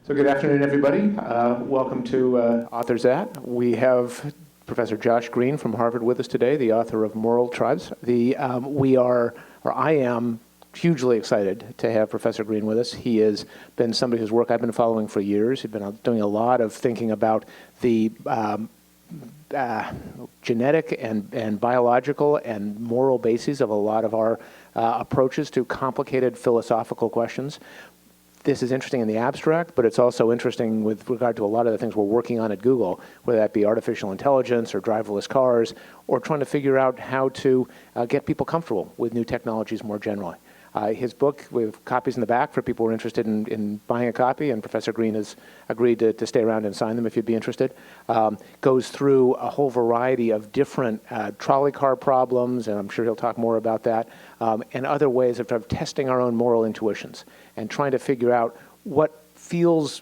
So good afternoon, everybody. Welcome to Authors At. We have Professor Josh Greene from Harvard with us today, the author of Moral Tribes. I am hugely excited to have Professor Greene with us. He has been somebody whose work I've been following for years. He's been doing a lot of thinking about the genetic and biological and moral bases of a lot of our approaches to complicated philosophical questions. This is interesting in the abstract, but it's also interesting with regard to a lot of the things we're working on at Google, whether that be artificial intelligence or driverless cars, or trying to figure out how to get people comfortable with new technologies more generally. His book, we have copies in the back for people who are interested in buying a copy, and Professor Greene has agreed to stay around and sign them if you'd be interested. Goes through a whole variety of different trolley car problems, and I'm sure he'll talk more about that, and other ways of testing our own moral intuitions and trying to figure out what feels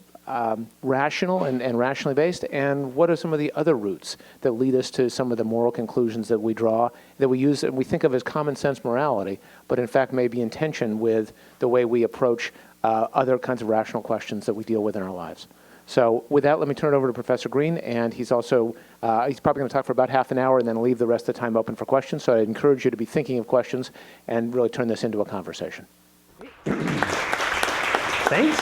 rational and rationally based, and what are some of the other routes that lead us to some of the moral conclusions that we draw, that we use, and we think of as common sense morality, but in fact may be in tension with the way we approach other kinds of rational questions that we deal with in our lives. So with that, let me turn it over to Professor Greene, and he's also, he's probably going to talk for about half an hour and then leave the rest of the time open for questions, so I'd encourage you to be thinking of questions and really turn this into a conversation. Thanks.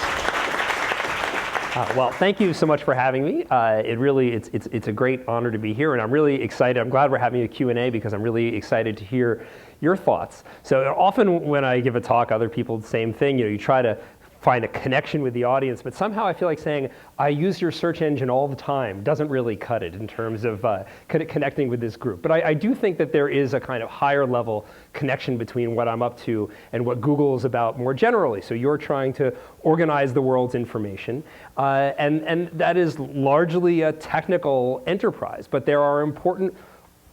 Well, thank you so much for having me. It's a great honor to be here, and I'm really excited. I'm glad we're having a Q&A because I'm really excited to hear your thoughts. So often when I give a talk, other people, the same thing. You try to find a connection with the audience, but somehow I feel like saying, I use your search engine all the time doesn't really cut it in terms of connecting with this group. But I do think that there is a kind of higher level connection between what I'm up to and what Google is about more generally. So you're trying to organize the world's information, and that is largely a technical enterprise, but there are important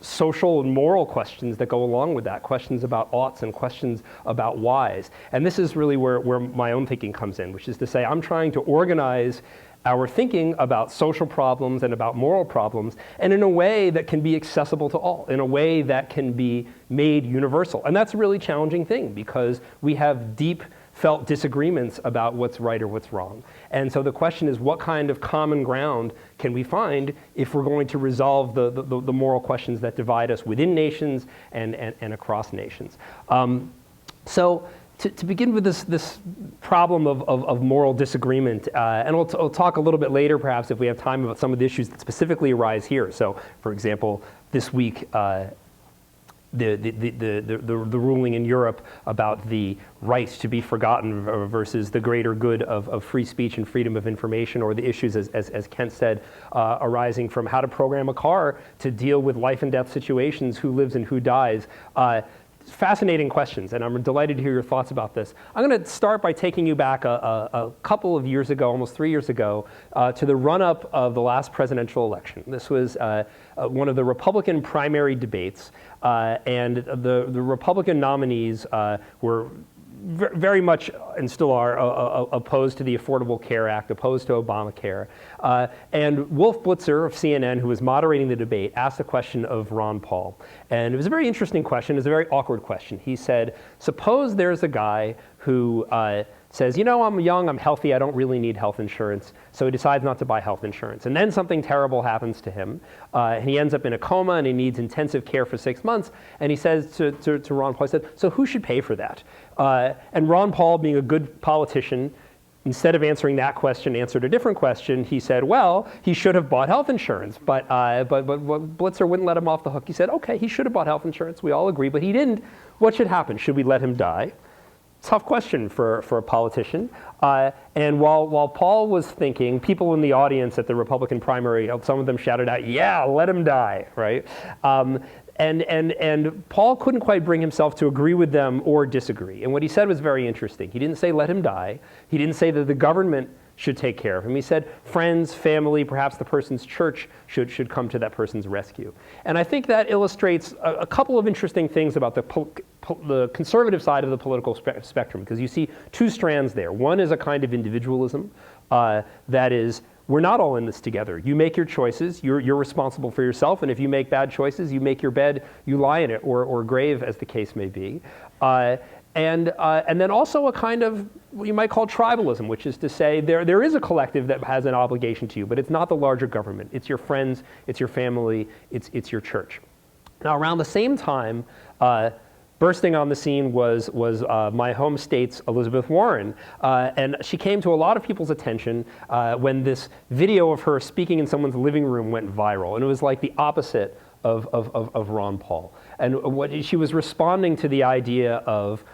social and moral questions that go along with that, questions about oughts and questions about whys. And this is really where my own thinking comes in, which is to say I'm trying to organize our thinking about social problems and about moral problems, and in a way that can be accessible to all, in a way that can be made universal. And that's a really challenging thing because we have deep felt disagreements about what's right or what's wrong. And so the question is, what kind of common ground can we find if we're going to resolve the moral questions that divide us within nations and across nations? So to begin with this problem of moral disagreement, and we'll talk a little bit later, perhaps, if we have time, about some of the issues that specifically arise here. So, for example, this week, the ruling in Europe about the right to be forgotten versus the greater good of free speech and freedom of information, or the issues, as Kent said, arising from how to program a car to deal with life and death situations, who lives and who dies. Fascinating questions, and I'm delighted to hear your thoughts about this. I'm going to start by taking you back a couple of years ago, almost 3 years ago, to the run-up of the last presidential election. This was one of the Republican primary debates, and the Republican nominees were very much, and still are, opposed to the Affordable Care Act, opposed to Obamacare. And Wolf Blitzer of CNN, who was moderating the debate, asked a question of Ron Paul. And it was a very interesting question. It was a very awkward question. He said, suppose there's a guy who says, I'm young, I'm healthy, I don't really need health insurance. So he decides not to buy health insurance. And then something terrible happens to him. And he ends up in a coma and he needs intensive care for 6 months. And he says to Ron Paul, he said, so who should pay for that? And Ron Paul, being a good politician, instead of answering that question, answered a different question. He said, well, he should have bought health insurance. But Blitzer wouldn't let him off the hook. He said, okay, he should have bought health insurance. We all agree, but he didn't. What should happen? Should we let him die? Tough question for a politician. And while Paul was thinking, people in the audience at the Republican primary, some of them shouted out, yeah, let him die, right? And Paul couldn't quite bring himself to agree with them or disagree. And what he said was very interesting. He didn't say let him die. He didn't say that the government should take care of him. He said friends, family, perhaps the person's church should come to that person's rescue. And I think that illustrates a couple of interesting things about the conservative side of the political spectrum, because you see two strands there. One is a kind of individualism that is, we're not all in this together. You make your choices, you're responsible for yourself, and if you make bad choices, you make your bed, you lie in it, or grave, as the case may be. And then also a kind of what you might call tribalism, which is to say there is a collective that has an obligation to you, but it's not the larger government. It's your friends, it's your family, it's your church. Now, around the same time, bursting on the scene was my home state's Elizabeth Warren. And she came to a lot of people's attention when this video of her speaking in someone's living room went viral. And it was like the opposite of Ron Paul. And what she was responding to the idea of,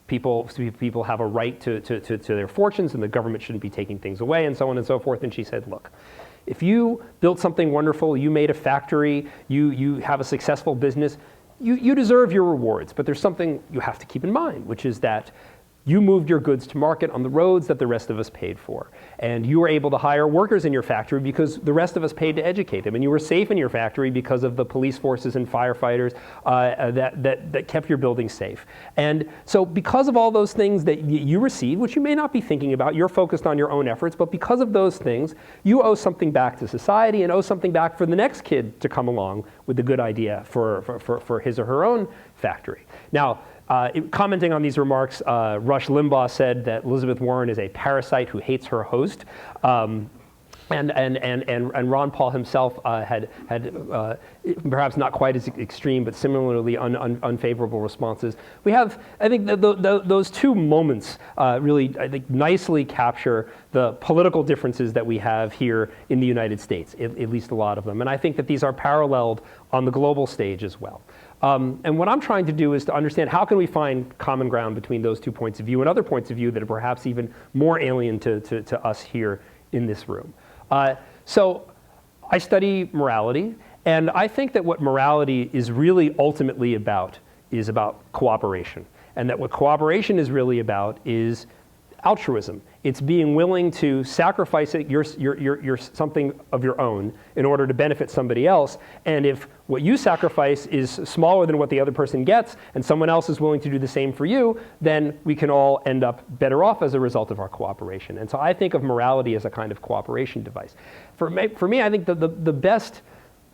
people have a right to their fortunes, and the government shouldn't be taking things away, and so on and so forth. And she said, look, if you built something wonderful, you made a factory, you have a successful business, you deserve your rewards. But there's something you have to keep in mind, which is that you moved your goods to market on the roads that the rest of us paid for. And you were able to hire workers in your factory because the rest of us paid to educate them. And you were safe in your factory because of the police forces and firefighters that kept your building safe. And so because of all those things that you received, which you may not be thinking about, you're focused on your own efforts, but because of those things, you owe something back to society and owe something back for the next kid to come along with the good idea for his or her own factory. Now, commenting on these remarks, Rush Limbaugh said that Elizabeth Warren is a parasite who hates her host. And Ron Paul himself had perhaps not quite as extreme, but similarly unfavorable responses. We have, I think, those two moments really, I think, nicely capture the political differences that we have here in the United States, at least a lot of them. And I think that these are paralleled on the global stage as well. And what I'm trying to do is to understand how can we find common ground between those 2 points of view and other points of view that are perhaps even more alien to us here in this room. So I study morality, and I think that what morality is really ultimately about is about cooperation. And that what cooperation is really about is altruism. It's being willing to sacrifice your something of your own in order to benefit somebody else. And if what you sacrifice is smaller than what the other person gets, and someone else is willing to do the same for you, then we can all end up better off as a result of our cooperation. And so I think of morality as a kind of cooperation device. For me, I think the best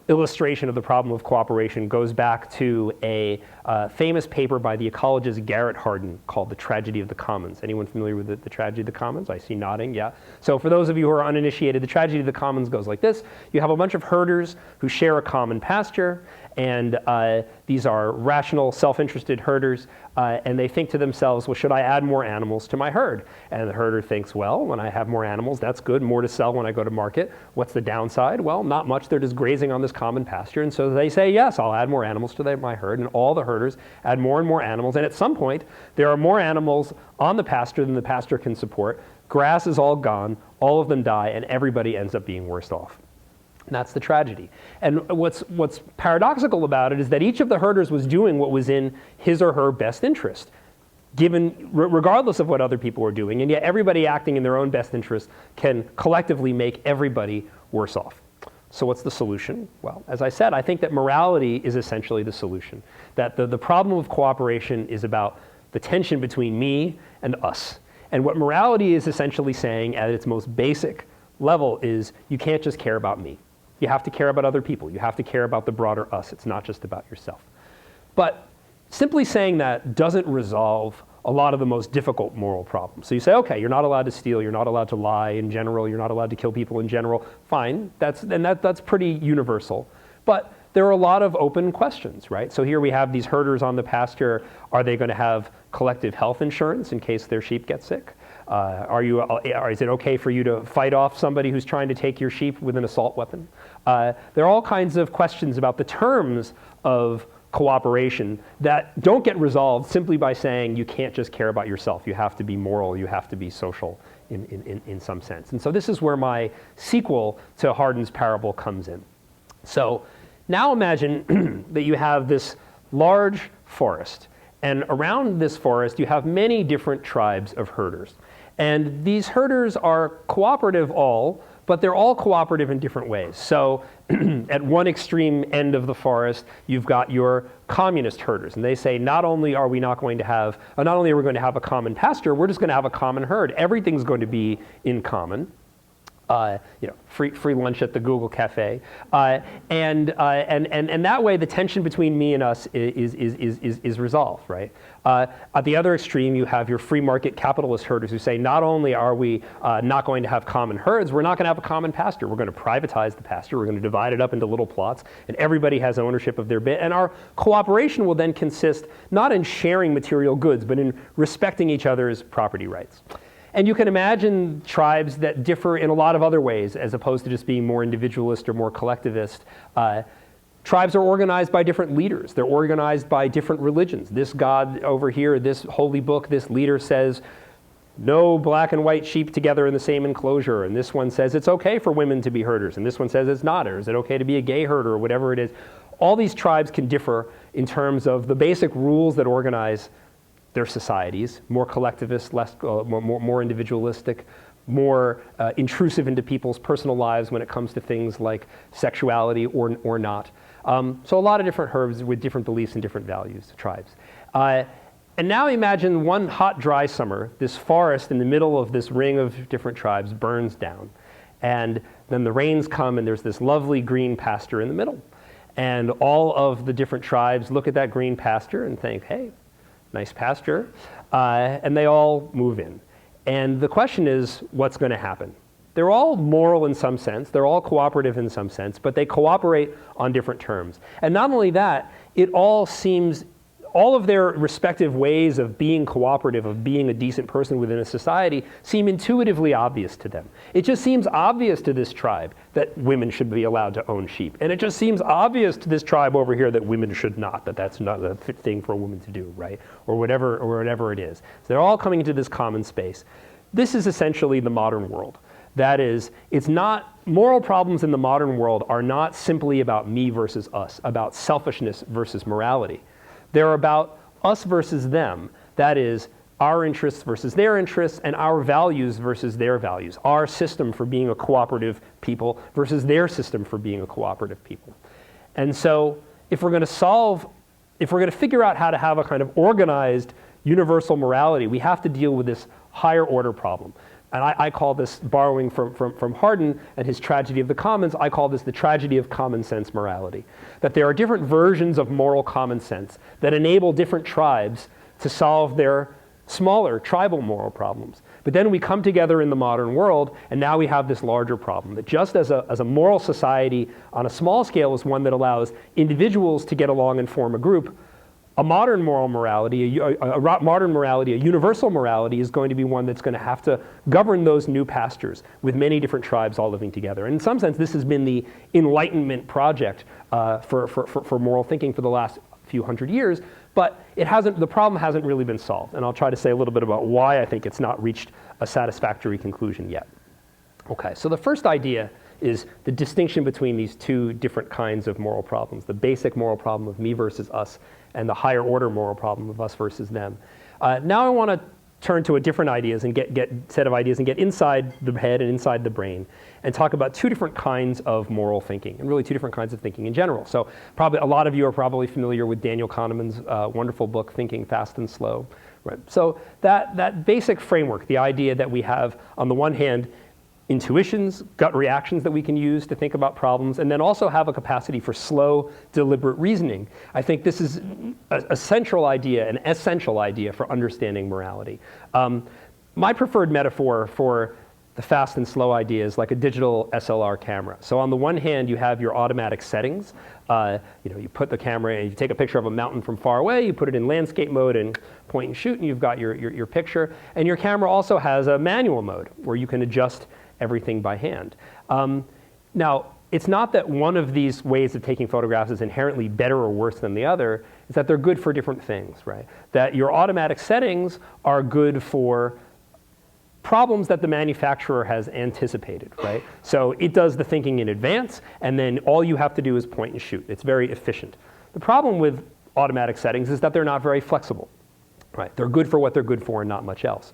illustration of the problem of cooperation goes back to a famous paper by the ecologist Garrett Hardin called The Tragedy of the Commons. Anyone familiar with the Tragedy of the Commons? I see nodding, yeah. So for those of you who are uninitiated, the Tragedy of the Commons goes like this. You have a bunch of herders who share a common pasture, and these are rational, self-interested herders, and they think to themselves, well, should I add more animals to my herd? And the herder thinks, well, when I have more animals, that's good, more to sell when I go to market. What's the downside? Well, not much, they're just grazing on this common pasture, and so they say, yes, I'll add more animals to my herd, and all the herders add more and more animals, and at some point, there are more animals on the pasture than the pasture can support. Grass is all gone, all of them die, and everybody ends up being worse off. And that's the tragedy. And what's paradoxical about it is that each of the herders was doing what was in his or her best interest, regardless of what other people were doing, and yet everybody acting in their own best interest can collectively make everybody worse off. So what's the solution? Well, as I said, I think that morality is essentially the solution. That the problem of cooperation is about the tension between me and us. And what morality is essentially saying at its most basic level is you can't just care about me. You have to care about other people. You have to care about the broader us. It's not just about yourself. But simply saying that doesn't resolve a lot of the most difficult moral problems. So you say, okay, you're not allowed to steal, you're not allowed to lie in general, you're not allowed to kill people in general. Fine, that's pretty universal. But there are a lot of open questions, right? So here we have these herders on the pasture. Are they going to have collective health insurance in case their sheep get sick? Is it okay for you to fight off somebody who's trying to take your sheep with an assault weapon? There are all kinds of questions about the terms of cooperation that don't get resolved simply by saying you can't just care about yourself. You have to be moral, you have to be social in some sense. And so this is where my sequel to Hardin's parable comes in. So now imagine that you have this large forest, and around this forest you have many different tribes of herders. And these herders are cooperative all, but they're all cooperative in different ways. So at one extreme end of the forest, you've got your communist herders, and they say not only are we going to have a common pasture, we're just going to have a common herd. Everything's going to be in common. free lunch at the Google Cafe, and that way the tension between me and us is resolved, right? At the other extreme, you have your free market capitalist herders who say not only are we not going to have common herds, we're not going to have a common pasture. We're going to privatize the pasture. We're going to divide it up into little plots, and everybody has ownership of their bit. And our cooperation will then consist not in sharing material goods, but in respecting each other's property rights. And you can imagine tribes that differ in a lot of other ways, as opposed to just being more individualist or more collectivist. Tribes are organized by different leaders. They're organized by different religions. This god over here, this holy book, this leader says, no black and white sheep together in the same enclosure. And this one says it's okay for women to be herders. And this one says it's not. Or is it okay to be a gay herder or whatever it is? All these tribes can differ in terms of the basic rules that organize their societies, more collectivist, less, more individualistic, more intrusive into people's personal lives when it comes to things like sexuality or not. So a lot of different herds with different beliefs and different values, tribes. And now imagine one hot, dry summer, this forest in the middle of this ring of different tribes burns down. And then the rains come and there's this lovely green pasture in the middle. And all of the different tribes look at that green pasture and think, hey, nice pasture, and they all move in. And the question is, what's going to happen? They're all moral in some sense, they're all cooperative in some sense, but they cooperate on different terms. And not only that, it all seems, all of their respective ways of being cooperative, of being a decent person within a society, seem intuitively obvious to them. It just seems obvious to this tribe that women should be allowed to own sheep. And it just seems obvious to this tribe over here that women should not, that that's not a fit thing for a woman to do, right? Or whatever it is. So they're all coming into this common space. This is essentially the modern world. That is, it's not, moral problems in the modern world are not simply about me versus us, about selfishness versus morality. They're about us versus them. That is, our interests versus their interests, and our values versus their values. Our system for being a cooperative people versus their system for being a cooperative people. And so, if we're going to figure out how to have a kind of organized universal morality, we have to deal with this higher order problem. And I call this, borrowing from Hardin and his Tragedy of the Commons, I call this the tragedy of common sense morality. That there are different versions of moral common sense that enable different tribes to solve their smaller tribal moral problems. But then we come together in the modern world, and now we have this larger problem, that just as a moral society on a small scale is one that allows individuals to get along and form a group, a modern moral morality, a universal morality, is going to be one that's going to have to govern those new pastures with many different tribes all living together. And in some sense, this has been the Enlightenment project for moral thinking for the last few hundred years, but the problem hasn't really been solved. And I'll try to say a little bit about why I think it's not reached a satisfactory conclusion yet. Okay, so the first idea is the distinction between these two different kinds of moral problems, the basic moral problem of me versus us, and the higher order moral problem of us versus them. Now I want to turn to a different ideas and get set of ideas and get inside the head and inside the brain and talk about two different kinds of moral thinking, and really two different kinds of thinking in general. So probably a lot of you are probably familiar with Daniel Kahneman's wonderful book, Thinking Fast and Slow. Right? So that basic framework, the idea that we have, on the one hand, intuitions, gut reactions that we can use to think about problems, and then also have a capacity for slow, deliberate reasoning. I think this is a central idea, an essential idea for understanding morality. My preferred metaphor for the fast and slow idea is like a digital SLR camera. So on the one hand, you have your automatic settings. You put the camera and you take a picture of a mountain from far away, you put it in landscape mode and point and shoot, and you've got your picture. And your camera also has a manual mode where you can adjust everything by hand. Now, it's not that one of these ways of taking photographs is inherently better or worse than the other. It's that they're good for different things, right? That your automatic settings are good for problems that the manufacturer has anticipated, right? So it does the thinking in advance, and then all you have to do is point and shoot. It's very efficient. The problem with automatic settings is that they're not very flexible, right? They're good for what they're good for and not much else.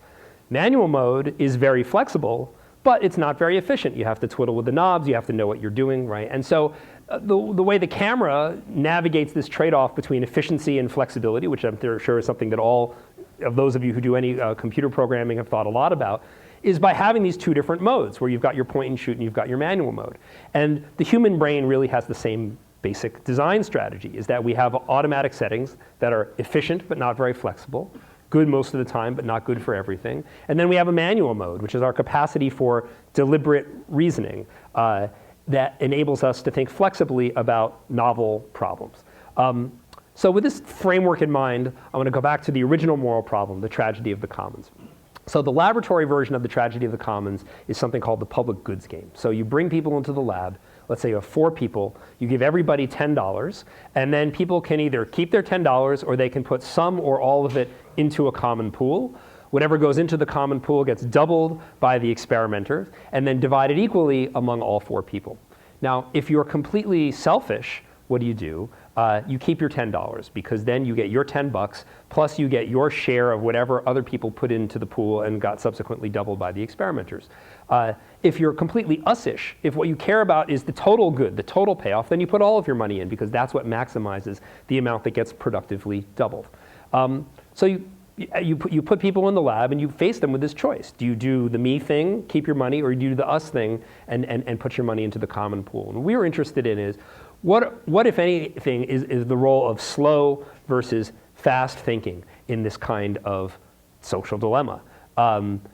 Manual mode is very flexible, but it's not very efficient. You have to twiddle with the knobs, you have to know what you're doing, right? And so the way the camera navigates this trade-off between efficiency and flexibility, which I'm sure is something that all of those of you who do any computer programming have thought a lot about, is by having these two different modes, where you've got your point and shoot and you've got your manual mode. And the human brain really has the same basic design strategy, is that we have automatic settings that are efficient but not very flexible, good most of the time but not good for everything. And then we have a manual mode, which is our capacity for deliberate reasoning that enables us to think flexibly about novel problems. So with this framework in mind, I want to go back to the original moral problem, the tragedy of the commons. So the laboratory version of the tragedy of the commons is something called the public goods game. So you bring people into the lab. Let's say you have 4 people, you give everybody $10, and then people can either keep their $10 or they can put some or all of it into a common pool. Whatever goes into the common pool gets doubled by the experimenter and then divided equally among all 4 people. Now, if you're completely selfish, what do? You keep your $10 because then you get your $10 plus you get your share of whatever other people put into the pool and got subsequently doubled by the experimenters. If you're completely us-ish, if what you care about is the total good, the total payoff, then you put all of your money in because that's what maximizes the amount that gets productively doubled. So you put people in the lab and you face them with this choice. Do you do the me thing, keep your money, or do you do the us thing and put your money into the common pool? And what we're interested in is what if anything, is the role of slow versus fast thinking in this kind of social dilemma?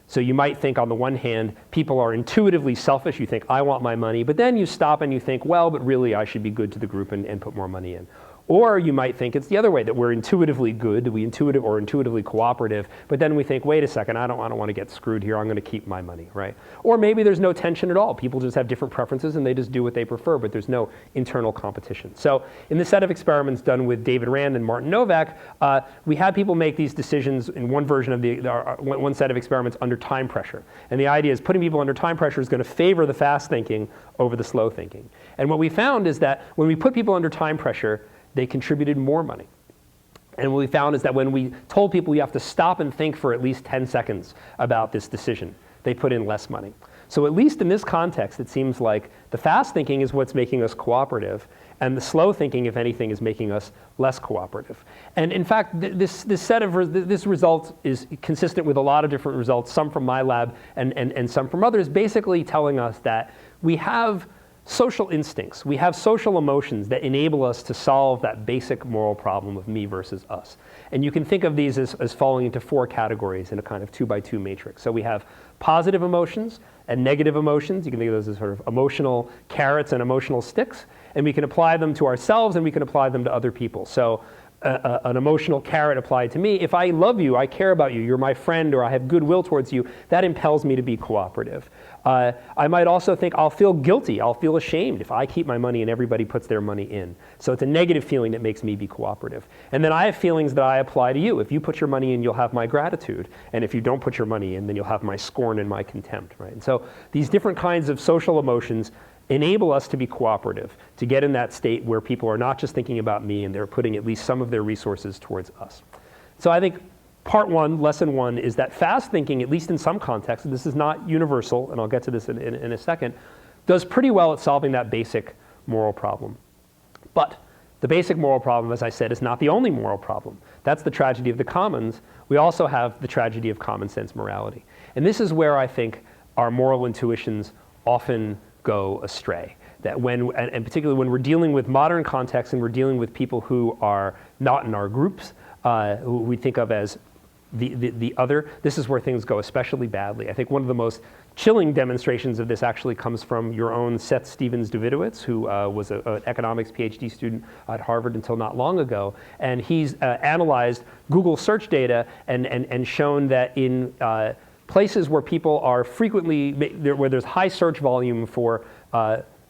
So you might think on the one hand, people are intuitively selfish. You think, I want my money. But then you stop and you think, well, but really I should be good to the group and put more money in. Or you might think it's the other way, that we're intuitively good, or intuitively cooperative, but then we think, wait a second, I don't want to get screwed here, I'm going to keep my money, right? Or maybe there's no tension at all. People just have different preferences and they just do what they prefer, but there's no internal competition. So in this set of experiments done with David Rand and Martin Novak, we had people make these decisions in one version of one set of experiments under time pressure. And the idea is putting people under time pressure is going to favor the fast thinking over the slow thinking. And what we found is that when we put people under time pressure, they contributed more money. And what we found is that when we told people you have to stop and think for at least 10 seconds about this decision, they put in less money. So at least in this context, it seems like the fast thinking is what's making us cooperative, and the slow thinking, if anything, is making us less cooperative. And in fact, this result is consistent with a lot of different results, some from my lab and some from others, basically telling us that we have social instincts, we have social emotions that enable us to solve that basic moral problem of me versus us. And you can think of these as falling into 4 categories in a kind of 2x2 matrix. So we have positive emotions and negative emotions. You can think of those as sort of emotional carrots and emotional sticks. And we can apply them to ourselves and we can apply them to other people. So an emotional carrot applied to me, if I love you, I care about you, you're my friend, or I have goodwill towards you, that impels me to be cooperative. I might also think I'll feel guilty, I'll feel ashamed if I keep my money and everybody puts their money in. So it's a negative feeling that makes me be cooperative. And then I have feelings that I apply to you. If you put your money in, you'll have my gratitude. And if you don't put your money in, then you'll have my scorn and my contempt, right? And so these different kinds of social emotions enable us to be cooperative, to get in that state where people are not just thinking about me and they're putting at least some of their resources towards us. So I think part 1, lesson 1, is that fast thinking, at least in some contexts, this is not universal, and I'll get to this in a second, does pretty well at solving that basic moral problem. But the basic moral problem, as I said, is not the only moral problem. That's the tragedy of the commons. We also have the tragedy of common sense morality. And this is where I think our moral intuitions often go astray. That and particularly when we're dealing with modern contexts and we're dealing with people who are not in our groups, who we think of as the other, this is where things go especially badly. I think one of the most chilling demonstrations of this actually comes from your own Seth Stevens-Davidowitz, who was an economics PhD student at Harvard until not long ago. And he's analyzed Google search data and shown that in places where people are frequently, where there's high search volume for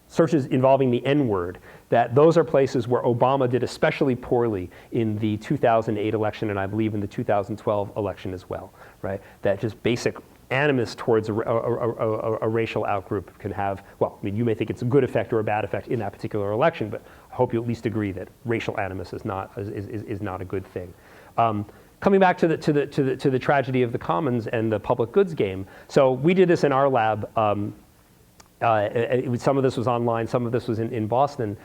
searches involving the N-word, that those are places where Obama did especially poorly in the 2008 election, and I believe in the 2012 election as well, right? That just basic animus towards a racial outgroup can have, well, I mean, you may think it's a good effect or a bad effect in that particular election, but I hope you at least agree that racial animus is not a good thing. Coming back to the tragedy of the commons and the public goods game. So we did this in our lab. Some of this was online, some of this was in Boston.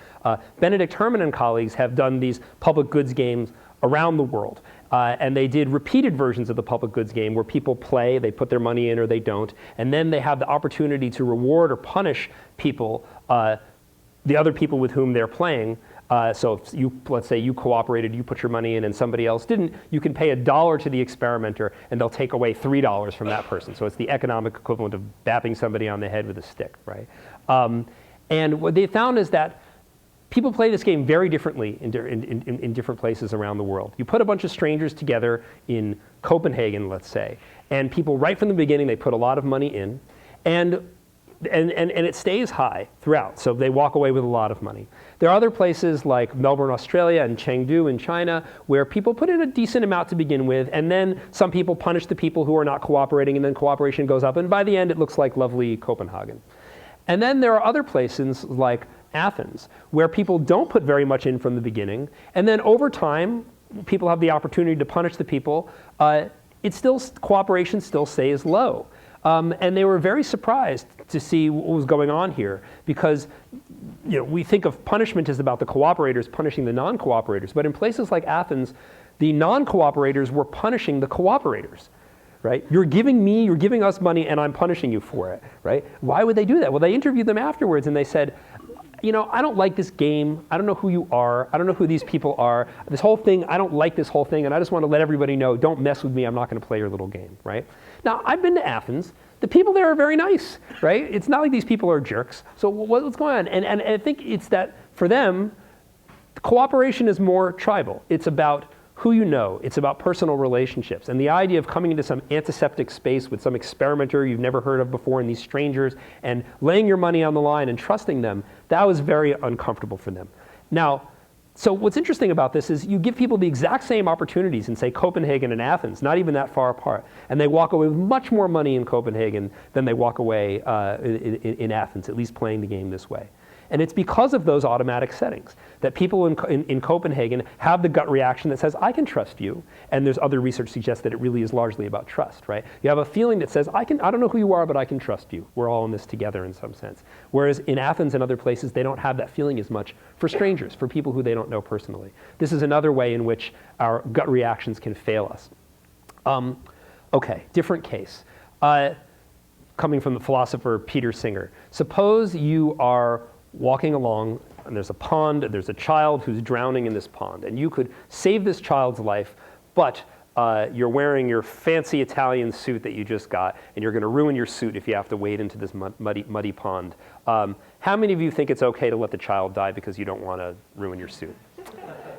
Benedict Herman and colleagues have done these public goods games around the world. And they did repeated versions of the public goods game where people play, they put their money in or they don't, and then they have the opportunity to reward or punish people, the other people with whom they're playing. So if let's say you cooperated, you put your money in and somebody else didn't, you can pay $1 to the experimenter and they'll take away $3 from that person. So it's the economic equivalent of bapping somebody on the head with a stick, right? And what they found is that people play this game very differently in different places around the world. You put a bunch of strangers together in Copenhagen, let's say, and people right from the beginning, they put a lot of money in, and it stays high throughout, so they walk away with a lot of money. There are other places like Melbourne, Australia, and Chengdu in China where people put in a decent amount to begin with, and then some people punish the people who are not cooperating, and then cooperation goes up, and by the end it looks like lovely Copenhagen. And then there are other places like Athens where people don't put very much in from the beginning, and then over time people have the opportunity to punish the people. Cooperation still stays low. And they were very surprised to see what was going on here, because we think of punishment as about the cooperators punishing the non-cooperators, but in places like Athens, the non-cooperators were punishing the cooperators, right? You're giving us money, and I'm punishing you for it, right? Why would they do that? Well, they interviewed them afterwards, and they said, I don't like this game. I don't know who you are. I don't know who these people are. This whole thing, I don't like this whole thing, and I just want to let everybody know, don't mess with me. I'm not going to play your little game, right? Now, I've been to Athens. The people there are very nice, right? It's not like these people are jerks. So what's going on? And I think it's that for them, cooperation is more tribal. It's about who you know. It's about personal relationships. And the idea of coming into some antiseptic space with some experimenter you've never heard of before and these strangers and laying your money on the line and trusting them, that was very uncomfortable for them. Now, so what's interesting about this is you give people the exact same opportunities in, say, Copenhagen and Athens, not even that far apart, and they walk away with much more money in Copenhagen than they walk away in Athens, at least playing the game this way. And it's because of those automatic settings that people in Copenhagen have the gut reaction that says, I can trust you. And there's other research suggests that it really is largely about trust, right? You have a feeling that says, I don't know who you are, but I can trust you. We're all in this together in some sense. Whereas in Athens and other places, they don't have that feeling as much for strangers, for people who they don't know personally. This is another way in which our gut reactions can fail us. Okay, different case. Coming from the philosopher Peter Singer. Suppose you are walking along, and there's a pond, and there's a child who's drowning in this pond, and you could save this child's life, but you're wearing your fancy Italian suit that you just got, and you're going to ruin your suit if you have to wade into this muddy pond. How many of you think it's okay to let the child die because you don't want to ruin your suit?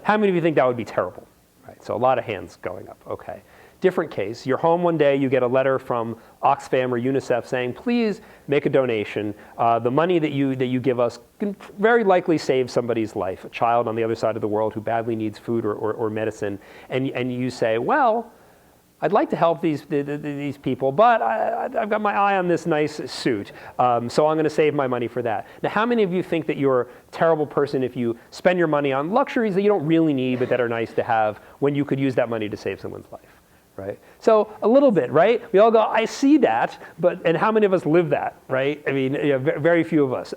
How many of you think that would be terrible? Right, so a lot of hands going up. Okay. Different case. You're home one day, you get a letter from Oxfam or UNICEF saying, please make a donation. The money that you give us can very likely save somebody's life, a child on the other side of the world who badly needs food or medicine. And you say, well, I'd like to help these people, but I've got my eye on this nice suit, so I'm going to save my money for that. Now, how many of you think that you're a terrible person if you spend your money on luxuries that you don't really need but that are nice to have when you could use that money to save someone's life? Right? So a little bit, right? We all go, I see that, and how many of us live that, right? I mean, very few of us.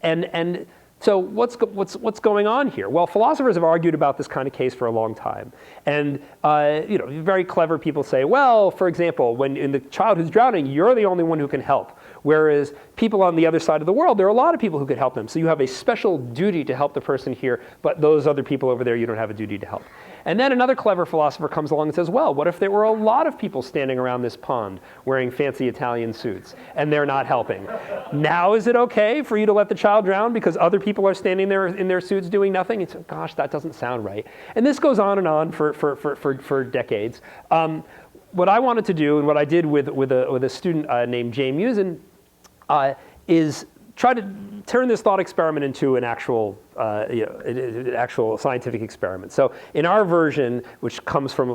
And so what's going on here? Well, philosophers have argued about this kind of case for a long time. And very clever people say, well, for example, when in the child who's drowning, you're the only one who can help. Whereas people on the other side of the world, there are a lot of people who could help them. So you have a special duty to help the person here, but those other people over there, you don't have a duty to help. And then another clever philosopher comes along and says, well, what if there were a lot of people standing around this pond wearing fancy Italian suits and they're not helping? Now is it okay for you to let the child drown because other people are standing there in their suits doing nothing? It's, gosh, that doesn't sound right. And this goes on for decades. What I wanted to do and what I did with a student named Jay Musin is try to turn this thought experiment into an actual scientific experiment. So in our version, which comes from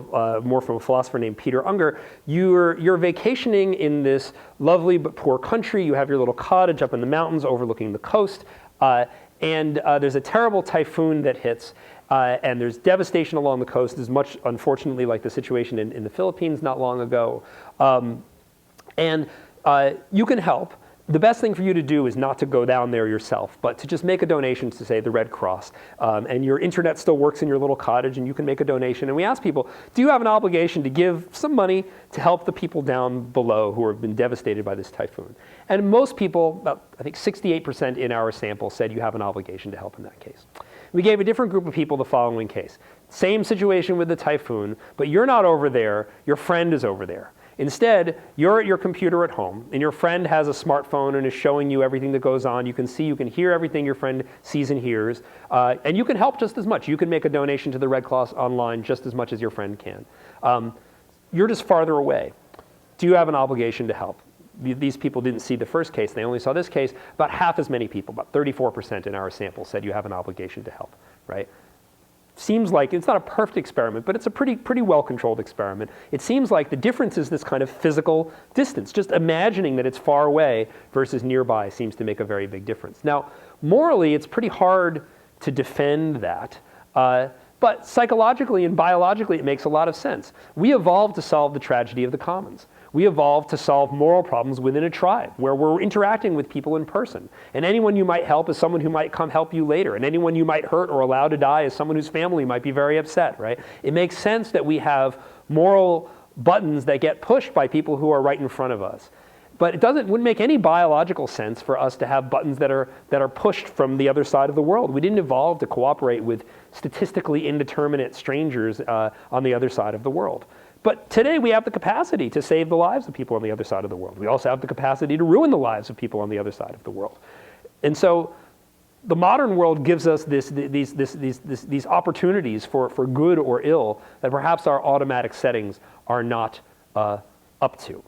more from a philosopher named Peter Unger, you're vacationing in this lovely but poor country. You have your little cottage up in the mountains overlooking the coast, and there's a terrible typhoon that hits. And there's devastation along the coast. There's much, unfortunately, like the situation in the Philippines not long ago. And you can help. the best thing for you to do is not to go down there yourself, but to just make a donation to, say, the Red Cross. And your internet still works in your little cottage, and you can make a donation. And we ask people, do you have an obligation to give some money to help the people down below who have been devastated by this typhoon? And most people, about I think 68% in our sample, said you have an obligation to help in that case. We gave a different group of people the following case. Same situation with the typhoon, but you're not over there, your friend is over there. Instead, you're at your computer at home, and your friend has a smartphone and is showing you everything that goes on. You can see, you can hear everything your friend sees and hears, and you can help just as much. You can make a donation to the Red Cross online just as much as your friend can. You're just farther away. Do you have an obligation to help? These people didn't see the first case. They only saw this case. About half as many people, about 34% in our sample, said you have an obligation to help, right? Seems like it's not a perfect experiment, but it's a pretty well-controlled experiment. It seems like the difference is this kind of physical distance. Just imagining that it's far away versus nearby seems to make a very big difference. Now, morally, it's pretty hard to defend that. But psychologically and biologically, it makes a lot of sense. We evolved to solve the tragedy of the commons. We evolved to solve moral problems within a tribe where we're interacting with people in person. And anyone you might help is someone who might come help you later. And anyone you might hurt or allow to die is someone whose family might be very upset, right? It makes sense that we have moral buttons that get pushed by people who are right in front of us. But wouldn't make any biological sense for us to have buttons that are pushed from the other side of the world. We didn't evolve to cooperate with statistically indeterminate strangers on the other side of the world. But today we have the capacity to save the lives of people on the other side of the world. We also have the capacity to ruin the lives of people on the other side of the world. And so the modern world gives us these opportunities for good or ill that perhaps our automatic settings are not up to.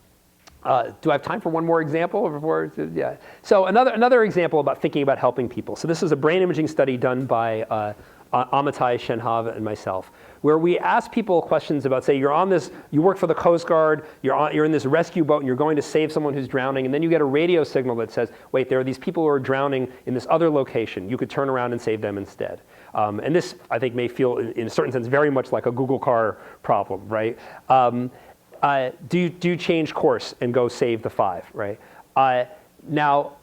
Do I have time for one more example? Yeah. So another example about thinking about helping people. So this is a brain imaging study done by Amitai Shenhav and myself, where we ask people questions about, say, you work for the Coast Guard, you're in this rescue boat and you're going to save someone who's drowning, and then you get a radio signal that says, wait, there are these people who are drowning in this other location. You could turn around and save them instead. And this, I think, may feel, in a certain sense, very much like a Google car problem, right? Do you change course and go save the 5, right? Now,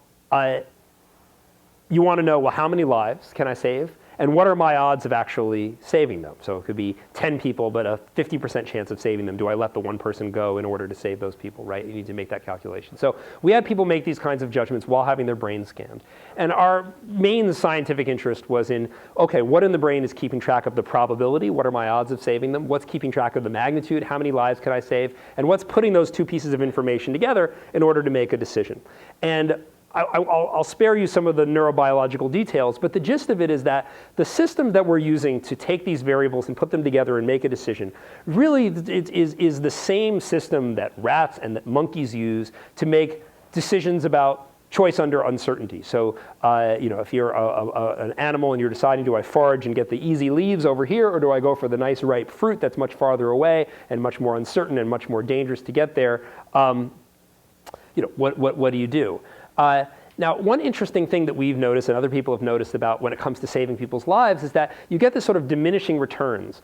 you want to know, well, how many lives can I save? And what are my odds of actually saving them? So it could be 10 people, but a 50% chance of saving them. Do I let the one person go in order to save those people, right? You need to make that calculation. So we had people make these kinds of judgments while having their brains scanned. And our main scientific interest was in, okay, what in the brain is keeping track of the probability? What are my odds of saving them? What's keeping track of the magnitude? How many lives can I save? And what's putting those two pieces of information together in order to make a decision? And I'll spare you some of the neurobiological details, but the gist of it is that the system that we're using to take these variables and put them together and make a decision really is the same system that rats and that monkeys use to make decisions about choice under uncertainty. So if you're an animal and you're deciding, do I forage and get the easy leaves over here, or do I go for the nice ripe fruit that's much farther away and much more uncertain and much more dangerous to get there? What do you do? Now, one interesting thing that we've noticed and other people have noticed about when it comes to saving people's lives is that you get this sort of diminishing returns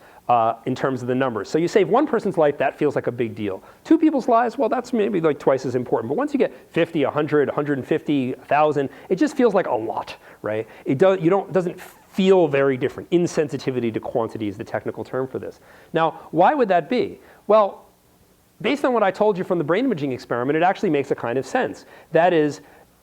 in terms of the numbers. So you save one person's life, that feels like a big deal. 2 people's lives, well, that's maybe like twice as important. But once you get 50, 100, 150, 1,000, it just feels like a lot, right? Doesn't feel very different. Insensitivity to quantity is the technical term for this. Now, why would that be? Well, based on what I told you from the brain imaging experiment, it actually makes a kind of sense. That is,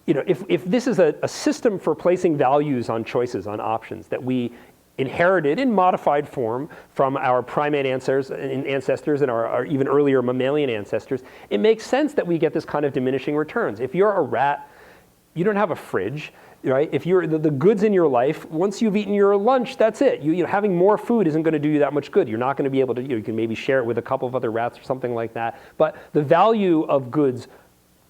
if this is a system for placing values on choices, on options, that we inherited in modified form from our primate ancestors and our even earlier mammalian ancestors, it makes sense that we get this kind of diminishing returns. If you're a rat, you don't have a fridge, right? If you're the goods in your life, once you've eaten your lunch, that's it. Having more food isn't going to do you that much good. You're not going to be able to, you can maybe share it with a couple of other rats or something like that. But the value of goods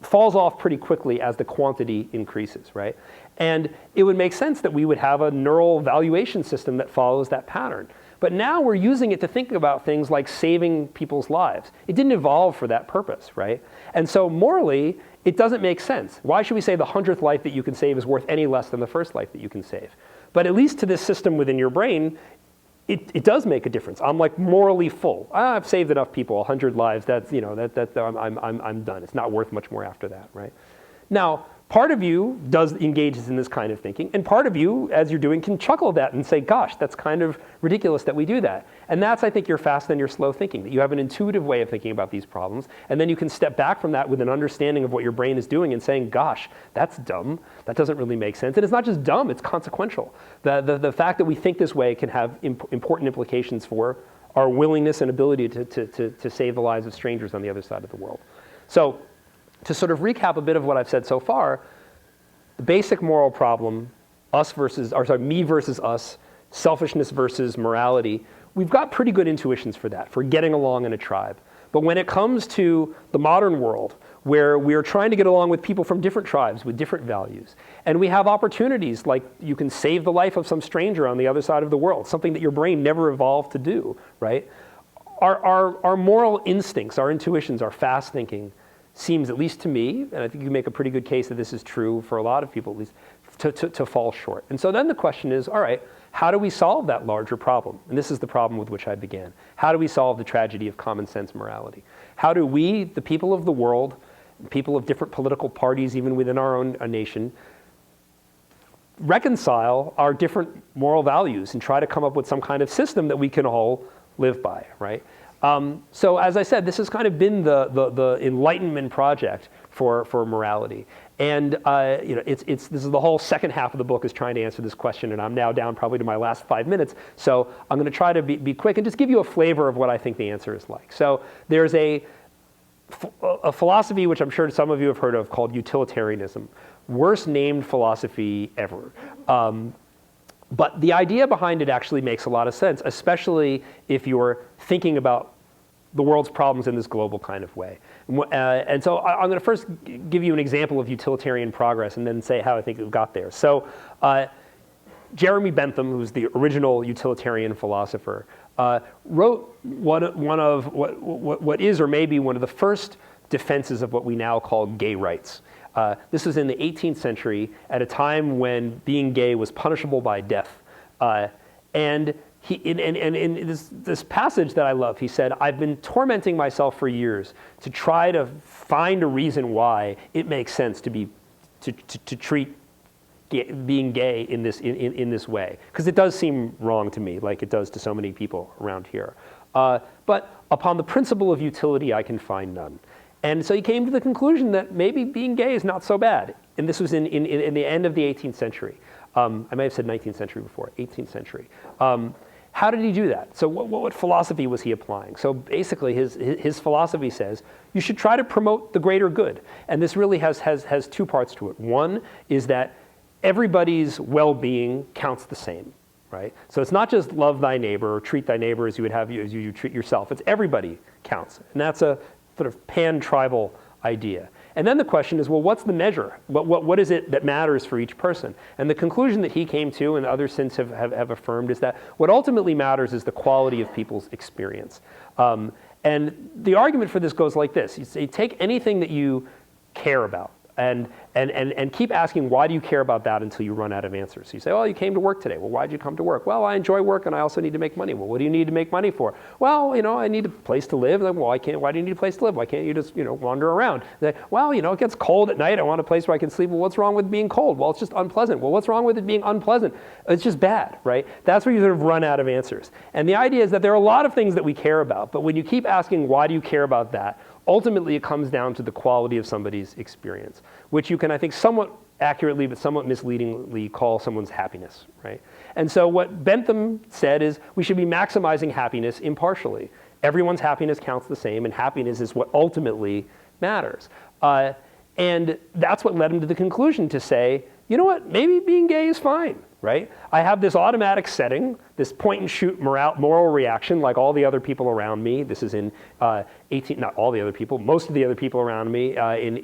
falls off pretty quickly as the quantity increases, right? And it would make sense that we would have a neural valuation system that follows that pattern. But now we're using it to think about things like saving people's lives. It didn't evolve for that purpose, right? And so morally, it doesn't make sense. Why should we say the 100th life that you can save is worth any less than the first life that you can save? But at least to this system within your brain, it does make a difference. I'm like morally full. I've saved enough people, 100 lives. That's I'm done. It's not worth much more after that, right? Now, Part of you engages in this kind of thinking, and part of you, as you're doing, can chuckle at that and say, gosh, that's kind of ridiculous that we do that. And that's, I think, your fast and your slow thinking, that you have an intuitive way of thinking about these problems, and then you can step back from that with an understanding of what your brain is doing and saying, gosh, that's dumb, that doesn't really make sense. And it's not just dumb, it's consequential. The fact that we think this way can have important implications for our willingness and ability to save the lives of strangers on the other side of the world. So, to sort of recap a bit of what I've said so far, the basic moral problem, me versus us, selfishness versus morality, we've got pretty good intuitions for that, for getting along in a tribe. But when it comes to the modern world, where we are trying to get along with people from different tribes with different values, and we have opportunities like you can save the life of some stranger on the other side of the world, something that your brain never evolved to do, right? Our moral instincts, our intuitions, our fast thinking, seems, at least to me, and I think you make a pretty good case that this is true for a lot of people at least, to fall short. And so then the question is, all right, how do we solve that larger problem? And this is the problem with which I began. How do we solve the tragedy of common sense morality? How do we, the people of the world, people of different political parties, even within our own nation, reconcile our different moral values and try to come up with some kind of system that we can all live by, right? So as I said, this has kind of been the Enlightenment project for morality. And this is the whole second half of the book is trying to answer this question, and I'm now down probably to my last 5 minutes. So I'm going to try to be quick and just give you a flavor of what I think the answer is like. So there's a philosophy which I'm sure some of you have heard of called utilitarianism. Worst named philosophy ever. But the idea behind it actually makes a lot of sense, especially if you're thinking about the world's problems in this global kind of way. And so I'm going to first give you an example of utilitarian progress and then say how I think it got there. So Jeremy Bentham, who's the original utilitarian philosopher, wrote one of what is or may be one of the first defenses of what we now call gay rights. This was in the 18th century at a time when being gay was punishable by death. And in this passage that I love, he said, I've been tormenting myself for years to try to find a reason why it makes sense to treat being gay in this way. Because it does seem wrong to me, like it does to so many people around here. But upon the principle of utility, I can find none. And so he came to the conclusion that maybe being gay is not so bad. And this was in the end of the 18th century. I may have said 19th century before, 18th century. How did he do that? So what philosophy was he applying? So basically his philosophy says you should try to promote the greater good. And this really has two parts to it. One is that everybody's well-being counts the same, right? So it's not just love thy neighbor or treat thy neighbor as you treat yourself. It's everybody counts. And that's a sort of pan-tribal idea. And then the question is, well, what's the measure? What is it that matters for each person? And the conclusion that he came to, and others since have affirmed, is that what ultimately matters is the quality of people's experience. And the argument for this goes like this. You say, take anything that you care about, and keep asking, why do you care about that until you run out of answers? So you say, oh, you came to work today. Well, why did you come to work? Well, I enjoy work and I also need to make money. Well, what do you need to make money for? Well, I need a place to live. Like, well, why do you need a place to live? Why can't you just, wander around? Well, it gets cold at night. I want a place where I can sleep. Well, what's wrong with being cold? Well, it's just unpleasant. Well, what's wrong with it being unpleasant? It's just bad, right? That's where you sort of run out of answers. And the idea is that there are a lot of things that we care about, but when you keep asking, why do you care about that? Ultimately, it comes down to the quality of somebody's experience, which you can, I think, somewhat accurately but somewhat misleadingly call someone's happiness, right? And so what Bentham said is we should be maximizing happiness impartially. Everyone's happiness counts the same, and happiness is what ultimately matters. And that's what led him to the conclusion to say, you know what, maybe being gay is fine, right? I have this automatic setting, this point-and-shoot moral reaction like all the other people around me. This is in not all the other people, most of the other people around me in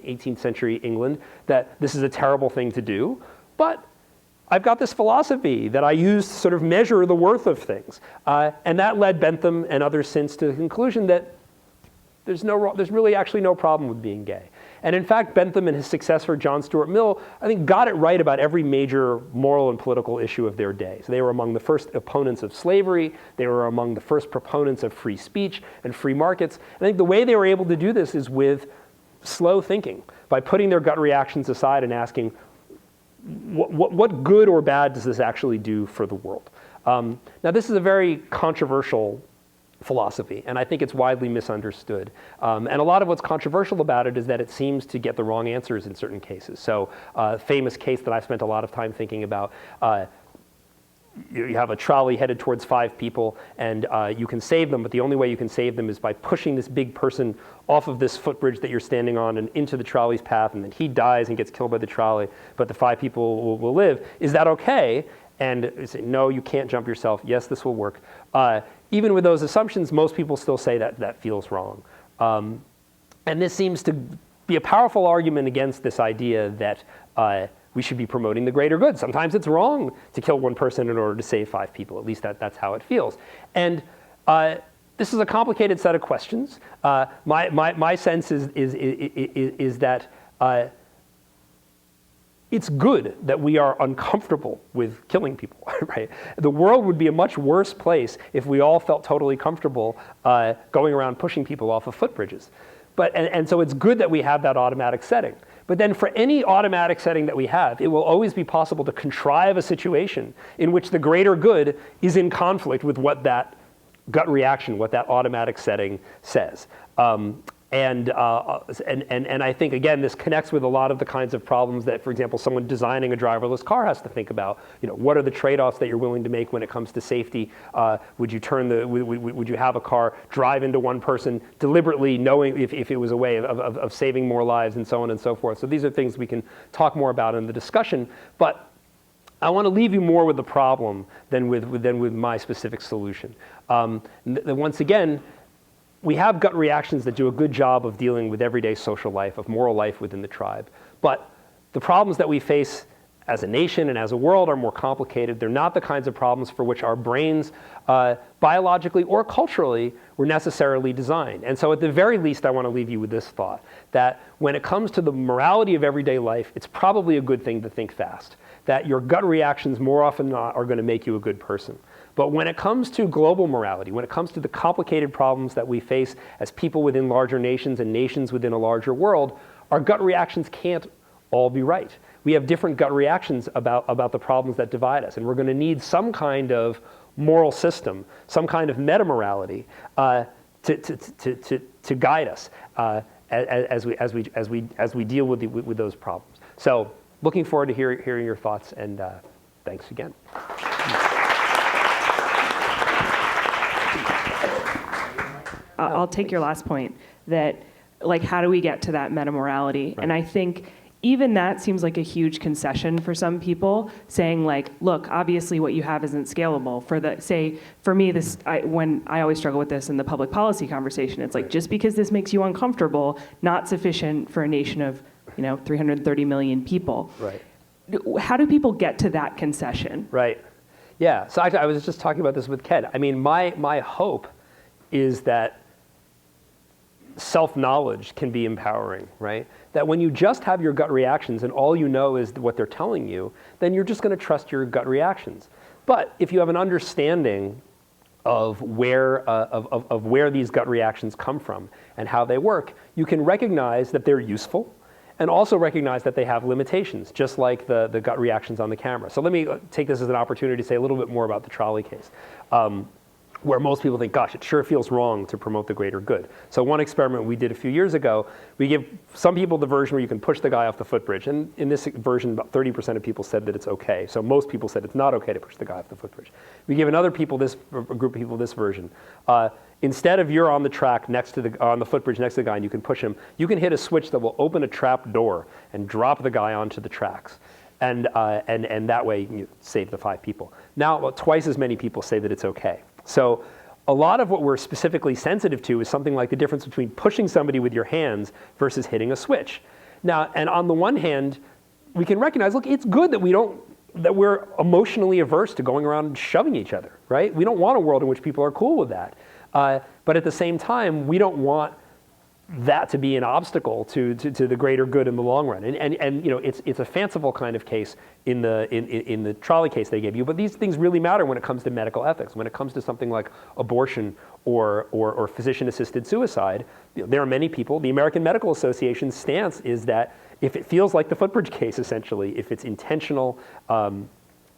18th century England, that this is a terrible thing to do. But I've got this philosophy that I use to sort of measure the worth of things. And that led Bentham and others since to the conclusion that there's really actually no problem with being gay. And in fact, Bentham and his successor, John Stuart Mill, I think got it right about every major moral and political issue of their day. So they were among the first opponents of slavery. They were among the first proponents of free speech and free markets. And I think the way they were able to do this is with slow thinking, by putting their gut reactions aside and asking, what good or bad does this actually do for the world? Now, this is a very controversial philosophy, and I think it's widely misunderstood. And a lot of what's controversial about it is that it seems to get the wrong answers in certain cases. So a famous case that I've spent a lot of time thinking about, you have a trolley headed towards 5 people, and you can save them, but the only way you can save them is by pushing this big person off of this footbridge that you're standing on and into the trolley's path, and then he dies and gets killed by the trolley, but the 5 people will live. Is that okay? And you say, no, you can't jump yourself. Yes, this will work. Even with those assumptions, most people still say that that feels wrong. And this seems to be a powerful argument against this idea that we should be promoting the greater good. Sometimes it's wrong to kill 1 person in order to save 5 people. At least that's how it feels. And this is a complicated set of questions. My sense is that it's good that we are uncomfortable with killing people, right? The world would be a much worse place if we all felt totally comfortable going around pushing people off of footbridges. And so it's good that we have that automatic setting. But then for any automatic setting that we have, it will always be possible to contrive a situation in which the greater good is in conflict with what that gut reaction, what that automatic setting says. And I think, again, this connects with a lot of the kinds of problems that, for example, someone designing a driverless car has to think about. You know, what are the trade-offs that you're willing to make when it comes to safety? Would you have a car drive into 1 person deliberately, knowing if it was a way of saving more lives, and so on and so forth? So these are things we can talk more about in the discussion. But I want to leave you more with the problem than with my specific solution. Once again, we have gut reactions that do a good job of dealing with everyday social life, of moral life within the tribe. But the problems that we face as a nation and as a world are more complicated. They're not the kinds of problems for which our brains, biologically or culturally, were necessarily designed. And so at the very least, I want to leave you with this thought, that when it comes to the morality of everyday life, it's probably a good thing to think fast, that your gut reactions more often than not are going to make you a good person. But when it comes to global morality, when it comes to the complicated problems that we face as people within larger nations and nations within a larger world, our gut reactions can't all be right. We have different gut reactions about the problems that divide us, and we're going to need some kind of moral system, some kind of meta-morality to guide us as we deal with those problems. So, looking forward to hearing your thoughts, and thanks again. I'll take your last point, that like, how do we get to that meta-morality? Right. And I think even that seems like a huge concession for some people, saying like, look, obviously what you have isn't scalable. For me, when I always struggle with this in the public policy conversation, it's like, just because this makes you uncomfortable, not sufficient for a nation of 330 million people. Right. How do people get to that concession? Right. Yeah. So I was just talking about this with Ken. I mean, my hope is that self-knowledge can be empowering, right? That when you just have your gut reactions and all you know is what they're telling you, then you're just going to trust your gut reactions. But if you have an understanding of where these gut reactions come from and how they work, you can recognize that they're useful and also recognize that they have limitations, just like the gut reactions on the camera. So let me take this as an opportunity to say a little bit more about the trolley case. Where most people think, gosh, it sure feels wrong to promote the greater good. So one experiment we did a few years ago, we give some people the version where you can push the guy off the footbridge. And in this version, about 30% of people said that it's okay. So most people said it's not okay to push the guy off the footbridge. We give a group of people this version. Instead of you're on the track on the footbridge next to the guy and you can push him, you can hit a switch that will open a trap door and drop the guy onto the tracks. And that way you save the 5 people. Now, about twice as many people say that it's okay. So a lot of what we're specifically sensitive to is something like the difference between pushing somebody with your hands versus hitting a switch. Now, and on the one hand, we can recognize, look, it's good that we're emotionally averse to going around and shoving each other, right? We don't want a world in which people are cool with that. But at the same time, we don't want that to be an obstacle to the greater good in the long run. And you know, it's a fanciful kind of case in the trolley case they gave you, but these things really matter when it comes to medical ethics. When it comes to something like abortion or physician-assisted suicide, you know, there are many people. The American Medical Association's stance is that if it feels like the footbridge case, essentially, if it's intentional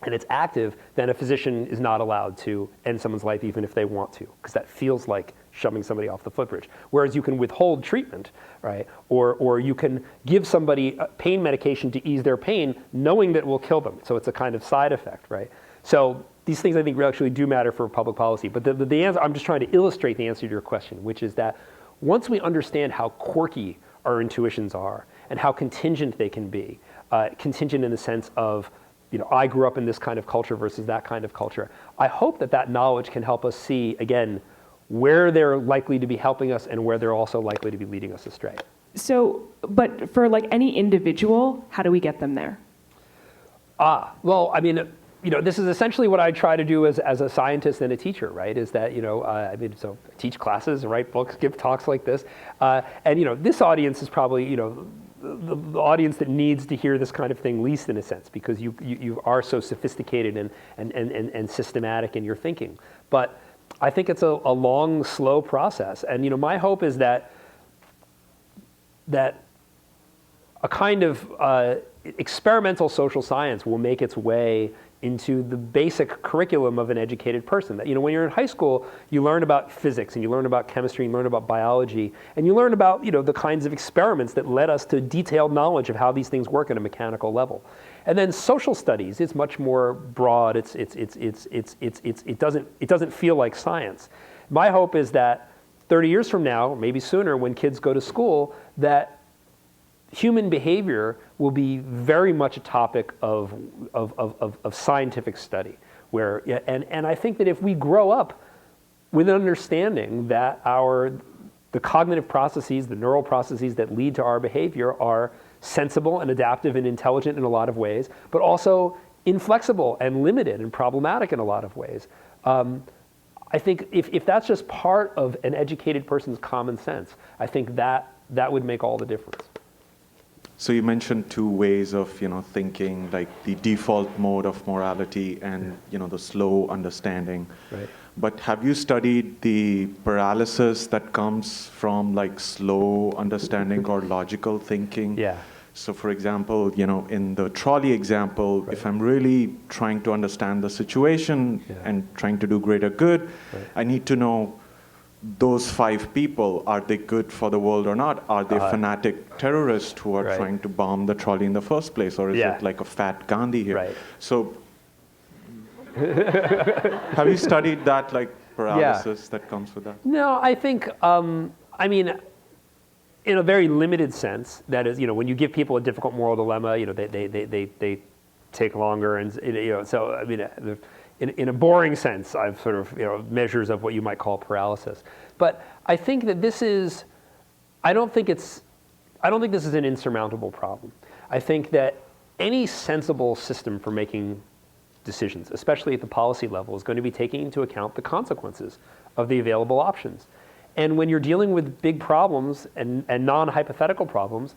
and it's active, then a physician is not allowed to end someone's life even if they want to, because that feels like shoving somebody off the footbridge. Whereas you can withhold treatment, right? Or you can give somebody pain medication to ease their pain, knowing that it will kill them. So it's a kind of side effect, right? So these things I think actually do matter for public policy. But the answer, I'm just trying to illustrate the answer to your question, which is that once we understand how quirky our intuitions are and how contingent they can be, contingent in the sense of, you know, I grew up in this kind of culture versus that kind of culture, I hope that that knowledge can help us see, again, where they're likely to be helping us and where they're also likely to be leading us astray. So, but for like any individual, how do we get them there? Well, I mean, you know, this is essentially what I try to do as a scientist and a teacher, right? Is that, you know, I mean, so I teach classes, write books, give talks like this. And, you know, this audience is probably, you know, the audience that needs to hear this kind of thing least in a sense, because you are so sophisticated and systematic in your thinking. But I think it's a long, slow process. And, you know, my hope is that a kind of experimental social science will make its way into the basic curriculum of an educated person. That, you know, when you're in high school, you learn about physics and you learn about chemistry and you learn about biology and you learn about, you know, the kinds of experiments that led us to detailed knowledge of how these things work at a mechanical level. And then social studies, it's much more broad. It doesn't feel like science. My hope is that 30 years from now, maybe sooner, when kids go to school, that human behavior will be very much a topic of scientific study. And I think that if we grow up with an understanding that the cognitive processes, the neural processes that lead to our behavior are sensible and adaptive and intelligent in a lot of ways, but also inflexible and limited and problematic in a lot of ways. I think if that's just part of an educated person's common sense, I think that would make all the difference. So you mentioned two ways of, you know, thinking, like the default mode of morality and, you know, the slow understanding. Right. But have you studied the paralysis that comes from like slow understanding or logical thinking? Yeah. So for example, you know, in the trolley example, Right. if I'm really trying to understand the situation and trying to do greater good, I need to know those 5 people, are they good for the world or not? Are they fanatic terrorists who are trying to bomb the trolley in the first place? Or is it like a fat Gandhi here? Right. So have you studied that, like paralysis that comes with that? No, I think, I mean, in a very limited sense, that is, you know, when you give people a difficult moral dilemma, you know, they take longer, and, you know, so, I mean, in a boring sense, I've sort of, you know, measures of what you might call paralysis. But I think that this is, I don't think this is an insurmountable problem. I think that any sensible system for making decisions, especially at the policy level, is going to be taking into account the consequences of the available options. And when you're dealing with big problems and non-hypothetical problems,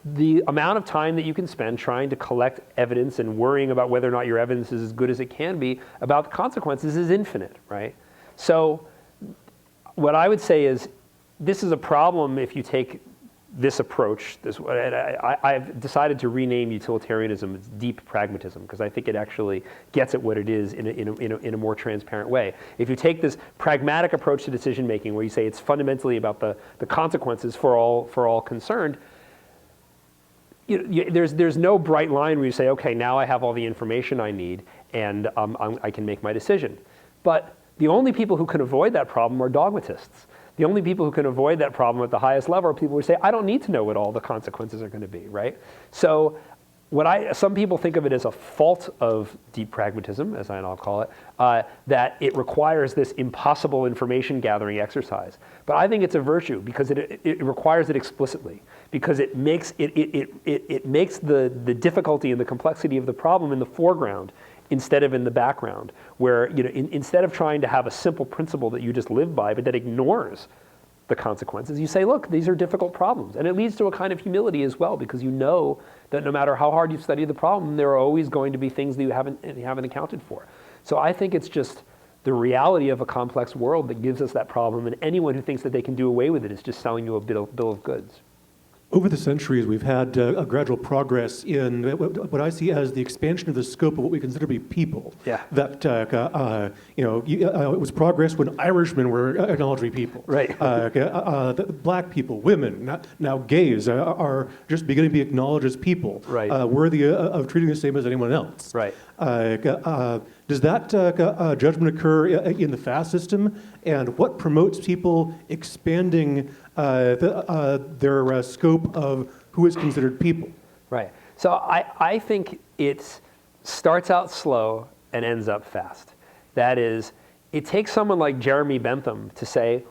the amount of time that you can spend trying to collect evidence and worrying about whether or not your evidence is as good as it can be about the consequences is infinite, right? So what I would say is this is a problem if you take this approach. I've decided to rename utilitarianism as deep pragmatism, because I think it actually gets at what it is in a more transparent way. If you take this pragmatic approach to decision making, where you say it's fundamentally about the consequences for all concerned, there's no bright line where you say, okay, now I have all the information I need and I can make my decision. But the only people who can avoid that problem are dogmatists. The only people who can avoid that problem at the highest level are people who say, I don't need to know what all the consequences are going to be, right? So some people think of it as a fault of deep pragmatism, as I'll call it, that it requires this impossible information gathering exercise. But I think it's a virtue because it requires it explicitly, because it makes the difficulty and the complexity of the problem in the foreground instead of in the background, where, you know, instead of trying to have a simple principle that you just live by, but that ignores the consequences. You say, look, these are difficult problems. And it leads to a kind of humility as well, because you know that no matter how hard you've studied the problem, there are always going to be things that you haven't accounted for. So I think it's just the reality of a complex world that gives us that problem, and anyone who thinks that they can do away with it is just selling you a bill of goods. Over the centuries, we've had a gradual progress in what I see as the expansion of the scope of what we consider to be people. Yeah. That it was progress when Irishmen were acknowledged to be people. Right. Black people, women, now gays are just beginning to be acknowledged as people, Right. Worthy of treating the same as anyone else. Right. Does that judgment occur in the fast system, and what promotes people expanding their scope of who is considered people? Right. So I think it starts out slow and ends up fast. That is, it takes someone like Jeremy Bentham to say,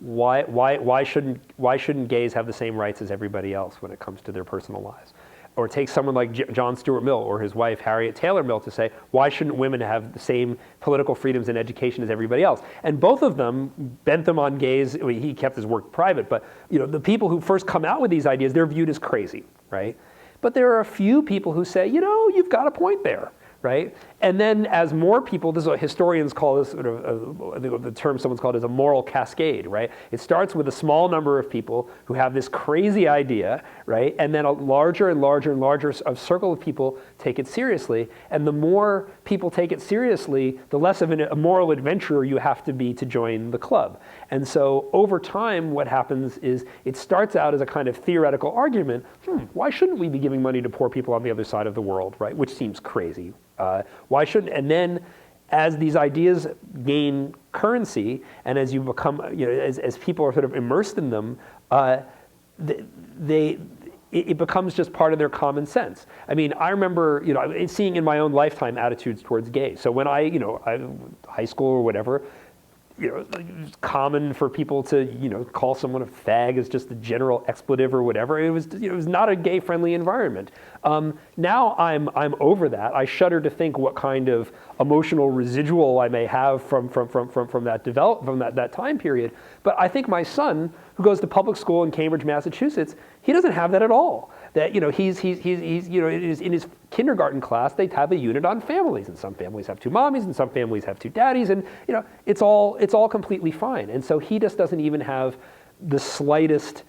why shouldn't gays have the same rights as everybody else when it comes to their personal lives? Or it takes someone like John Stuart Mill or his wife Harriet Taylor Mill to say, why shouldn't women have the same political freedoms and education as everybody else? And both of them, Bentham on gays, I mean, he kept his work private, but the people who first come out with these ideas, they're viewed as crazy, right? But there are a few people who say, you've got a point there, right? And then as more people, this is what historians call this, sort of, the term someone's called is a moral cascade, right? It starts with a small number of people who have this crazy idea, right? And then a larger and larger and larger circle of people take it seriously. And the more people take it seriously, the less of a moral adventurer you have to be to join the club. And so over time, what happens is it starts out as a kind of theoretical argument. Why shouldn't we be giving money to poor people on the other side of the world, right? Which seems crazy. Why shouldn't? And then, as these ideas gain currency, and as you become, as people are sort of immersed in them, it becomes just part of their common sense. I mean, I remember, seeing in my own lifetime attitudes towards gays. So when high school or whatever, it's common for people to, call someone a fag as just a general expletive or whatever. It was not a gay-friendly environment. Now I'm over that. I shudder to think what kind of emotional residual I may have from that time period. But I think my son, who goes to public school in Cambridge, Massachusetts, he doesn't have that at all. That he's in his kindergarten class, they have a unit on families, and some families have two mommies, and some families have two daddies, and it's all completely fine. And so he just doesn't even have the slightest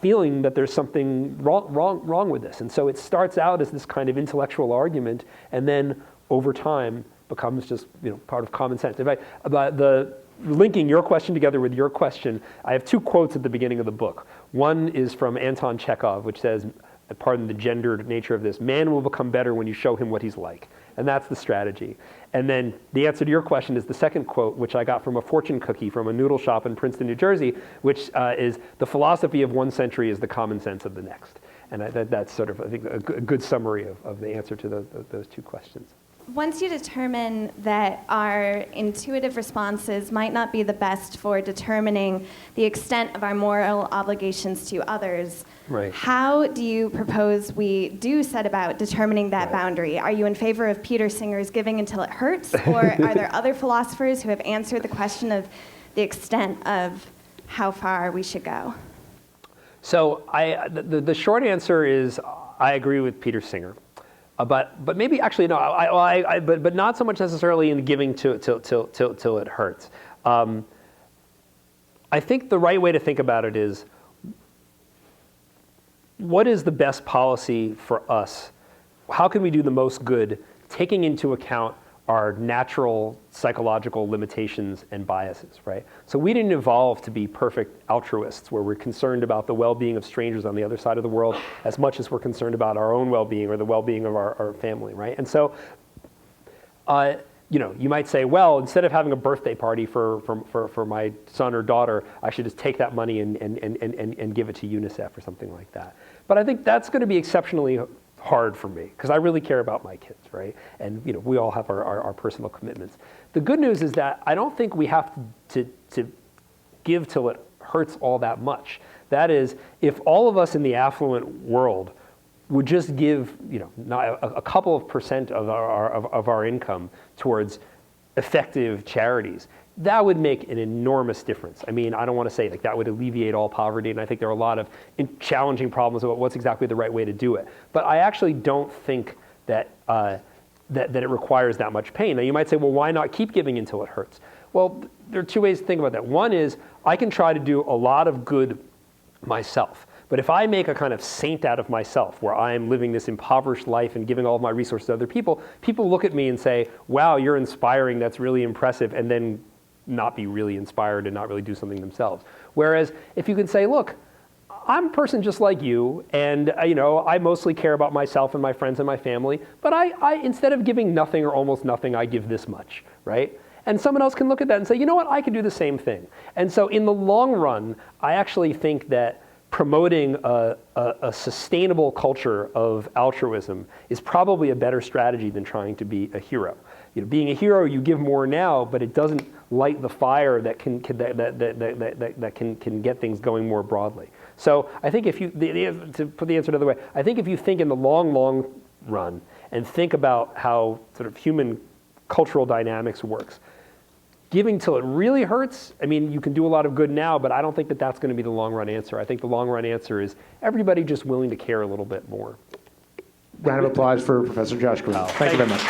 feeling that there's something wrong with this. And so it starts out as this kind of intellectual argument, and then over time becomes just part of common sense. About the linking your question together with your question, I have two quotes at the beginning of the book. One is from Anton Chekhov, which says, pardon the gendered nature of this, man will become better when you show him what he's like. And that's the strategy. And then the answer to your question is the second quote, which I got from a fortune cookie from a noodle shop in Princeton, New Jersey, which is, the philosophy of one century is the common sense of the next. And that's sort of, I think, a good summary of the answer to those two questions. Once you determine that our intuitive responses might not be the best for determining the extent of our moral obligations to others, right. How do you propose we do set about determining that boundary? Are you in favor of Peter Singer's giving until it hurts, or are there other philosophers who have answered the question of the extent of how far we should go? So the short answer is I agree with Peter Singer. But maybe actually no. But not so much necessarily in giving till it hurts. I think the right way to think about it is, what is the best policy for us? How can we do the most good, taking into account our natural psychological limitations and biases, right? So we didn't evolve to be perfect altruists where we're concerned about the well-being of strangers on the other side of the world as much as we're concerned about our own well-being or the well-being of our family, right? And so, you might say, well, instead of having a birthday party for my son or daughter, I should just take that money and give it to UNICEF or something like that. But I think that's going to be exceptionally hard for me, because I really care about my kids, right? And we all have our personal commitments. The good news is that I don't think we have to give till it hurts all that much. That is, if all of us in the affluent world would just give not a couple of percent of our income towards effective charities, that would make an enormous difference. I mean, I don't want to say like that would alleviate all poverty, and I think there are a lot of challenging problems about what's exactly the right way to do it. But I actually don't think that, that it requires that much pain. Now you might say, well, why not keep giving until it hurts? Well, there are two ways to think about that. One is I can try to do a lot of good myself. But if I make a kind of saint out of myself, where I'm living this impoverished life and giving all of my resources to other people, people look at me and say, wow, you're inspiring, that's really impressive, and then not be really inspired and not really do something themselves. Whereas if you can say, look, I'm a person just like you, and I mostly care about myself and my friends and my family, but I instead of giving nothing or almost nothing, I give this much, right? And someone else can look at that and say, you know what, I could do the same thing. And so in the long run, I actually think that promoting a sustainable culture of altruism is probably a better strategy than trying to be a hero. Being a hero, you give more now, but it doesn't light the fire that can get things going more broadly. So I think if you, to put the answer another way, I think if you think in the long run and think about how sort of human cultural dynamics works, giving till it really hurts, I mean, you can do a lot of good now, but I don't think that that's going to be the long run answer. I think the long run answer is everybody just willing to care a little bit more. Round of applause for Professor Josh Greene. Thank you very much.